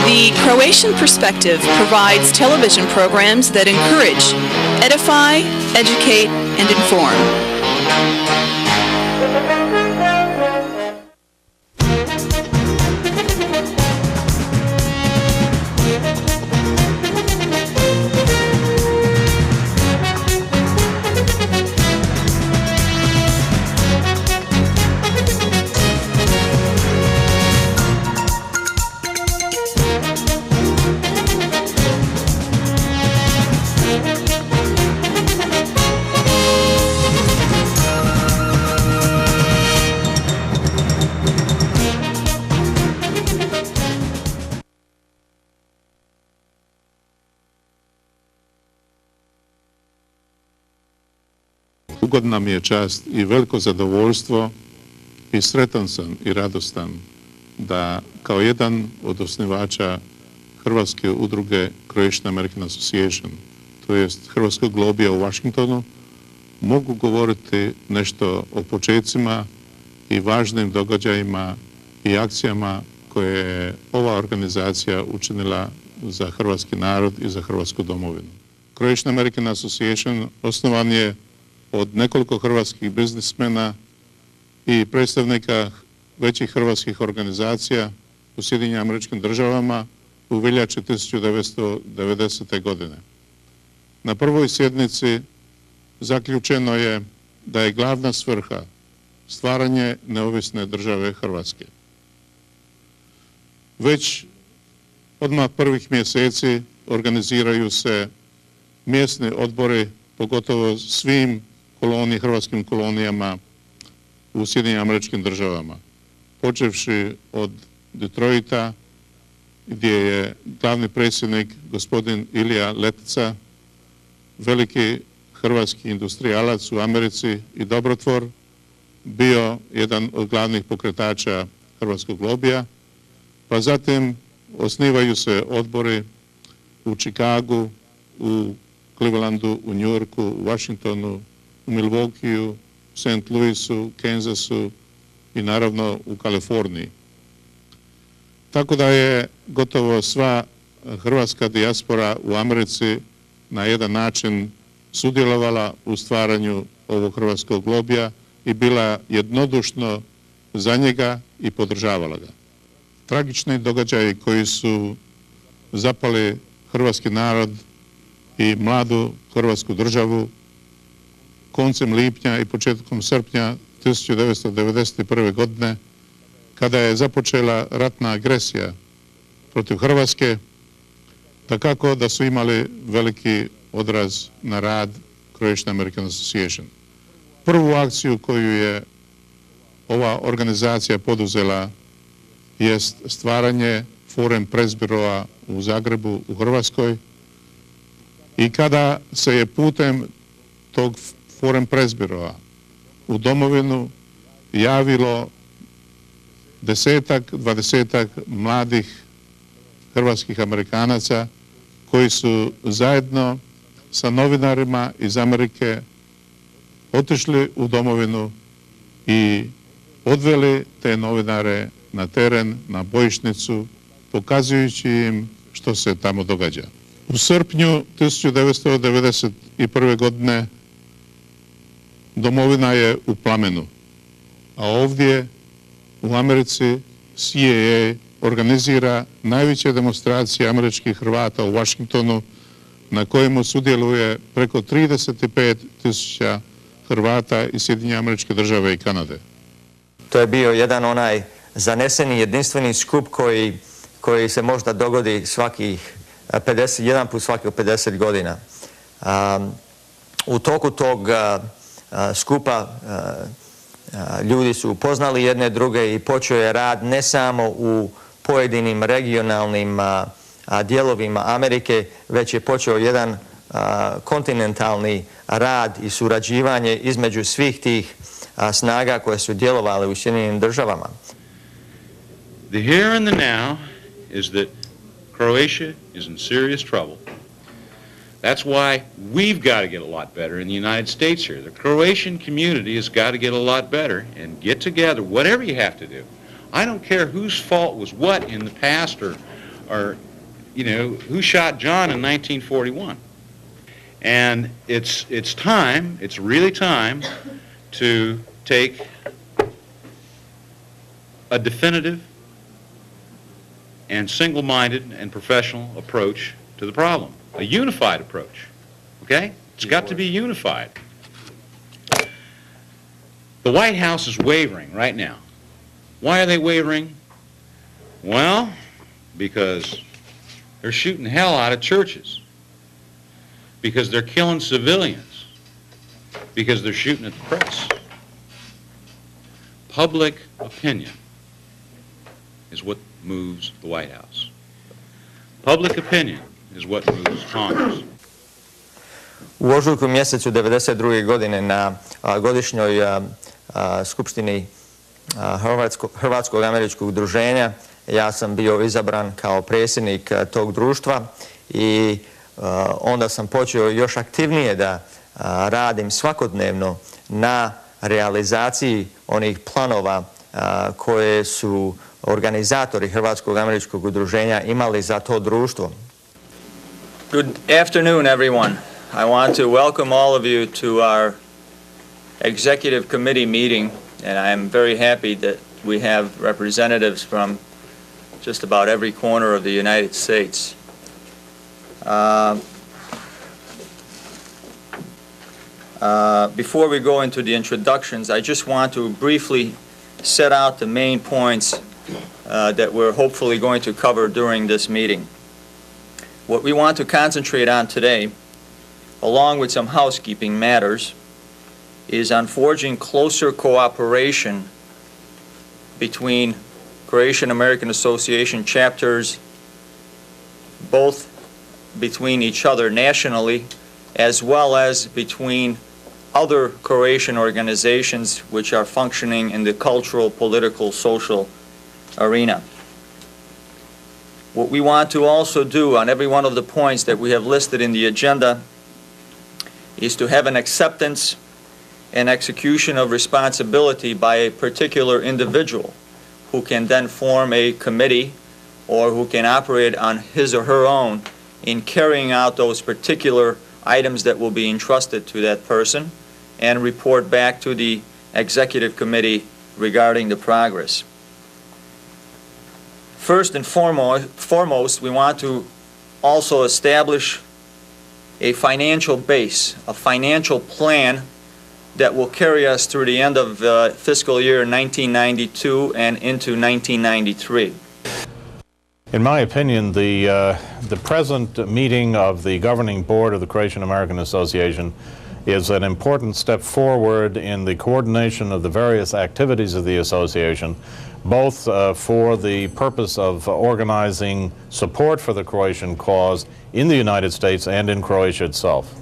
The Croatian Perspective provides television programs that encourage, edify, educate, and inform. Ugodna mi je čast i veliko zadovoljstvo i sretan sam i radostan da kao jedan od osnivača Hrvatske udruge Croatian American Association, to jest Hrvatskog lobija u Washingtonu, mogu govoriti nešto o počecima i važnim događajima i akcijama koje je ova organizacija učinila za hrvatski narod i za hrvatsku domovinu. Croatian American Association osnovan je od nekoliko hrvatskih biznismena i predstavnika većih hrvatskih organizacija u Sjedinjenim Američkim Državama u veljači 1990. godine. Na prvoj sjednici zaključeno je da je glavna svrha stvaranje neovisne države Hrvatske. Već odmah prvih mjeseci organiziraju se mjesni odbori, pogotovo svim hrvatskim kolonijama u Sjedinjenim Američkim Državama, počevši od Detroita, gdje je glavni predsjednik gospodin Ilija Letica, veliki hrvatski industrijalac u Americi i dobrotvor, bio jedan od glavnih pokretača hrvatskog lobija, pa zatim osnivaju se odbori u Čikagu, u Clevelandu, u New Yorku, u Washingtonu, u Milwaukeeu, u St. Louisu, Kansasu i naravno u Kaliforniji. Tako da je gotovo sva hrvatska dijaspora u Americi na jedan način sudjelovala u stvaranju ovog hrvatskog lobija i bila jednodušno za njega i podržavala ga. Tragični događaji koji su zapali hrvatski narod i mladu hrvatsku državu koncem lipnja i početkom srpnja 1991. godine, kada je započela ratna agresija protiv Hrvatske, dakako da su imali veliki odraz na rad Croatian American Association. Prvu akciju koju je ova organizacija poduzela jest stvaranje Forum Press Biroa u Zagrebu u Hrvatskoj i kada se je putem tog Forum Press Biroa u domovinu javilo 10-20 mladih hrvatskih Amerikanaca koji su zajedno sa novinarima iz Amerike otišli u domovinu i odveli te novinare na teren, na bojišnicu, pokazujući im što se tamo događa. U srpnju 1991. godine domovina je u plamenu, a ovdje u Americi CIA organizira najveće demonstracije američkih Hrvata u Washingtonu, na kojemu sudjeluje preko 35.000 Hrvata iz Sjedinjenih Američkih Država i Kanade. To je bio jedan onaj zaneseni jedinstveni skup koji se možda dogodi jedan put svakih 50 godina. U toku tog skupa ljudi su upoznali jedne druge i počeo je rad ne samo u pojedinim regionalnim dijelovima Amerike, već je počeo jedan kontinentalni rad i surađivanje između svih tih snaga koje su djelovale u Sjedinjenim Državama. The here and the now is that Croatia is in serious trouble. That's why we've got to get a lot better in the United States here. The Croatian community has got to get a lot better and get together, whatever you have to do. I don't care whose fault was what in the past or you know, who shot John in 1941. And it's time, it's really time to take a definitive and single-minded and professional approach to the problem. A unified approach, okay? It's got to be unified. The White House is wavering right now. Why are they wavering? Well, because they're shooting hell out of churches, because they're killing civilians, because they're shooting at the press. Public opinion is what moves the White House. Public opinion is what moves Congress. U ožujku mjesecu 1992. godine na godišnjoj skupštini Hrvatskog američkog udruženja ja sam bio izabran kao predsjednik tog društva i onda sam počeo još aktivnije da radim svakodnevno na realizaciji onih planova koje su organizatori Hrvatskog američkog udruženja imali za to društvo. Good afternoon, everyone. I want to welcome all of you to our executive committee meeting, and I am very happy that we have representatives from just about every corner of the United States. Before we go into the introductions, I just want to briefly set out the main points that we're hopefully going to cover during this meeting. What we want to concentrate on today, along with some housekeeping matters, is on forging closer cooperation between Croatian American Association chapters, both between each other nationally, as well as between other Croatian organizations which are functioning in the cultural, political, social arena. What we want to also do on every one of the points that we have listed in the agenda is to have an acceptance and execution of responsibility by a particular individual who can then form a committee or who can operate on his or her own in carrying out those particular items that will be entrusted to that person and report back to the executive committee regarding the progress. First and foremost, we want to also establish a financial base, a financial plan that will carry us through the end of fiscal year 1992 and into 1993. In my opinion, the present meeting of the governing board of the Croatian American Association is an important step forward in the coordination of the various activities of the association, both for the purpose of organizing support for the Croatian cause in the United States and in Croatia itself.